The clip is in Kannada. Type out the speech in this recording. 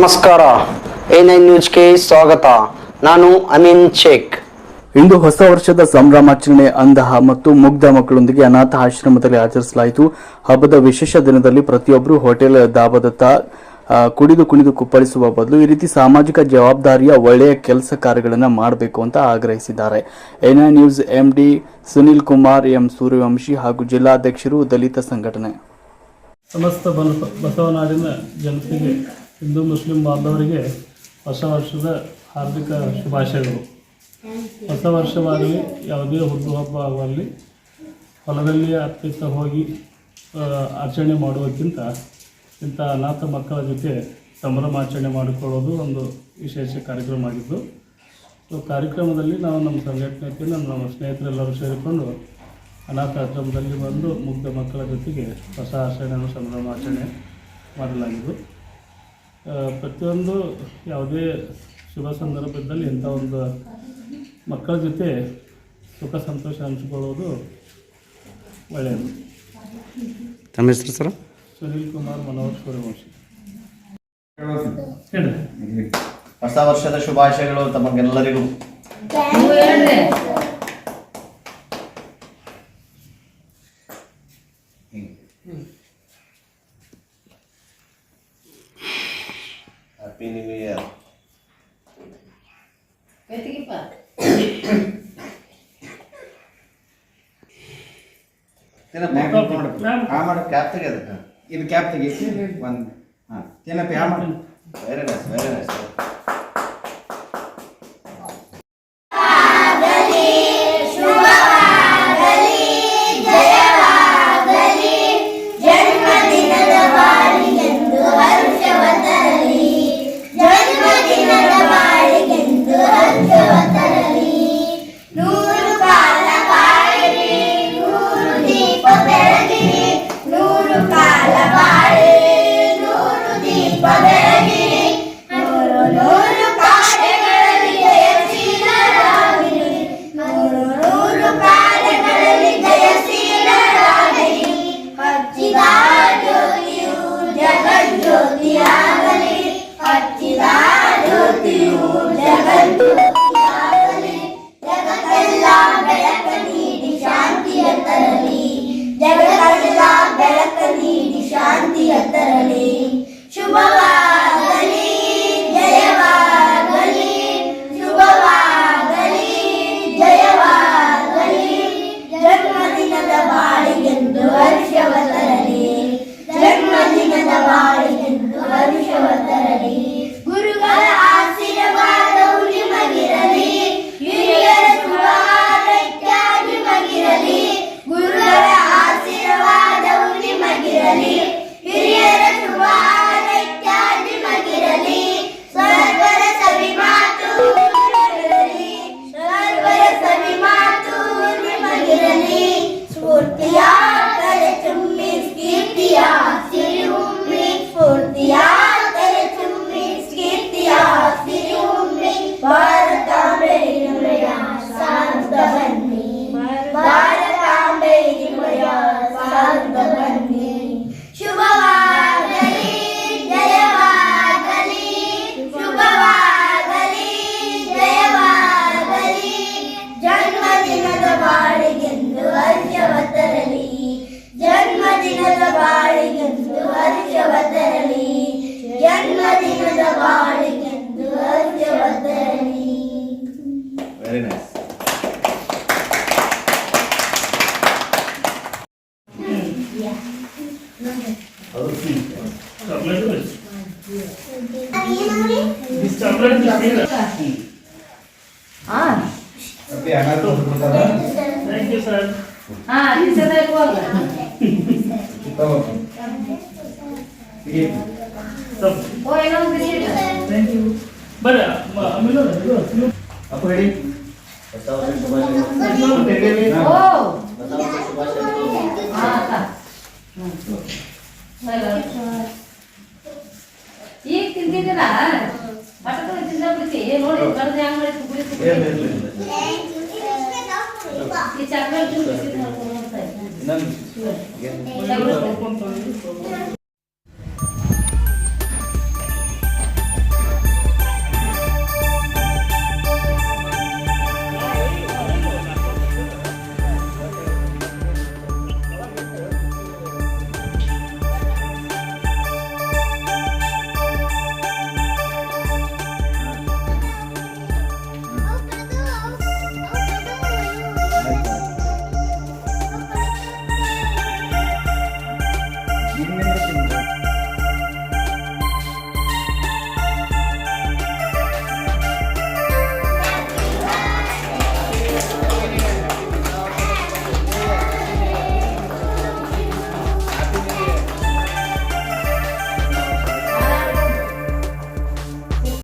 ನಮಸ್ಕಾರ. A9 ನ್ಯೂಸ್ಗೆ ಸ್ವಾಗತ. ನಾನು ಅಮೀನ್ ಶೇಖ್. ಇಂದು ಹೊಸ ವರ್ಷದ ಸಂಭ್ರಮಾಚರಣೆ ಅಂಧ ಮತ್ತು ಮುಗ್ಧ ಮಕ್ಕಳೊಂದಿಗೆ ಅನಾಥ ಆಶ್ರಮದಲ್ಲಿ ಆಚರಿಸಲಾಯಿತು. ಹಬ್ಬದ ವಿಶೇಷ ದಿನದಲ್ಲಿ ಪ್ರತಿಯೊಬ್ಬರು ಹೋಟೆಲ್ ದಾಬಾದತ್ತ ಕುಡಿದು ಕುಪ್ಪಳಿಸುವ ಬದಲು ಈ ರೀತಿ ಸಾಮಾಜಿಕ ಜವಾಬ್ದಾರಿಯ ಒಳ್ಳೆಯ ಕೆಲಸ ಕಾರ್ಯಗಳನ್ನು ಮಾಡಬೇಕು ಅಂತ ಆಗ್ರಹಿಸಿದ್ದಾರೆ. A9 news MD Sunil Kumar M Suryavanshi ಹಾಗೂ ಜಿಲ್ಲಾಧ್ಯಕ್ಷರು ದಲಿತ ಸಂಘಟನೆ. ಸಮಸ್ತ ಬಸವನಾಡಿನ ಜನತೆಗೆ, ಹಿಂದೂ ಮುಸ್ಲಿಂ ಬಾಂಧವರಿಗೆ ಹೊಸ ವರ್ಷದ ಹಾರ್ದಿಕ ಶುಭಾಶಯಗಳು. ಹೊಸ ವರ್ಷವಾಗಲಿ ಯಾವುದೇ ಹುಟ್ಟುಹಬ್ಬ ಆಗಲಿ ಹೊಲದಲ್ಲಿ ಅತ್ತಿತ್ತ ಹೋಗಿ ಆಚರಣೆ ಮಾಡುವುದಕ್ಕಿಂತ ಇಂಥ ಅನಾಥ ಮಕ್ಕಳ ಜೊತೆ ಸಂಭ್ರಮಾಚರಣೆ ಮಾಡಿಕೊಳ್ಳೋದು ಒಂದು ವಿಶೇಷ ಕಾರ್ಯಕ್ರಮ ಆಗಿದ್ದು, ಕಾರ್ಯಕ್ರಮದಲ್ಲಿ ನಾವು ನಮ್ಮ ಸಂಘಟನೆ ನಮ್ಮ ಸ್ನೇಹಿತರೆಲ್ಲರೂ ಸೇರಿಕೊಂಡು ಅನಾಥ ಆಶ್ರಮದಲ್ಲಿ ಬಂದು ಮುಗ್ಧ ಮಕ್ಕಳ ಜೊತೆಗೆ ಹೊಸ ಆಚರಣೆಯನ್ನು ಸಂಭ್ರಮಾಚರಣೆ ಮಾಡಲಾಗಿದ್ದು, ಪ್ರತಿಯೊಂದು ಯಾವುದೇ ಶುಭ ಸಂದರ್ಭದಲ್ಲಿ ಇಂಥ ಒಂದು ಮಕ್ಕಳ ಜೊತೆ ಸುಖ ಸಂತೋಷ ಹಂಚಿಕೊಳ್ಳೋದು ಒಳ್ಳೆಯದು. ತಮ್ಮ ಹೆಸರು ಸರ್? ಸುನಿಲ್ ಕುಮಾರ್ ಮನೋಹರ್ ಸೂರ್ಯವಂಶಿ. ಹೊಸ ವರ್ಷದ ಶುಭಾಶಯಗಳು ತಮಗೆಲ್ಲರಿಗೂ. Happy new year. ಕ್ಯಾಪ್ ತೆಗೆದ ಇದು ಕ್ಯಾಪ್ ತೆಗೀಸಿ ಒಂದು ಏನಪ್ಪ ಯಾವ very nice, very nice. Very nice. Thank you, sir. Thank you. But ಅಪ್ಪ ಹೇಳಿ. ಹೊಸ ವರ್ಷದ ಶುಭಾಶಯಗಳು. ಹೊಸ ವರ್ಷದ ಶುಭಾಶಯಗಳು. ಈಗ ತಿಂದಿದ್ದೀರ ಬಟಕ ತಿಂದ್ಬಿಡ್ತಿ ನೋಡಿ ಕಡ್ದು ಹ್ಯಾಂಗ ಮಾಡಿ ಕುಡಿ ಈ ಚಾಕ್ಲೇಟ್ ತಿಂದಿದ್ದೀರ.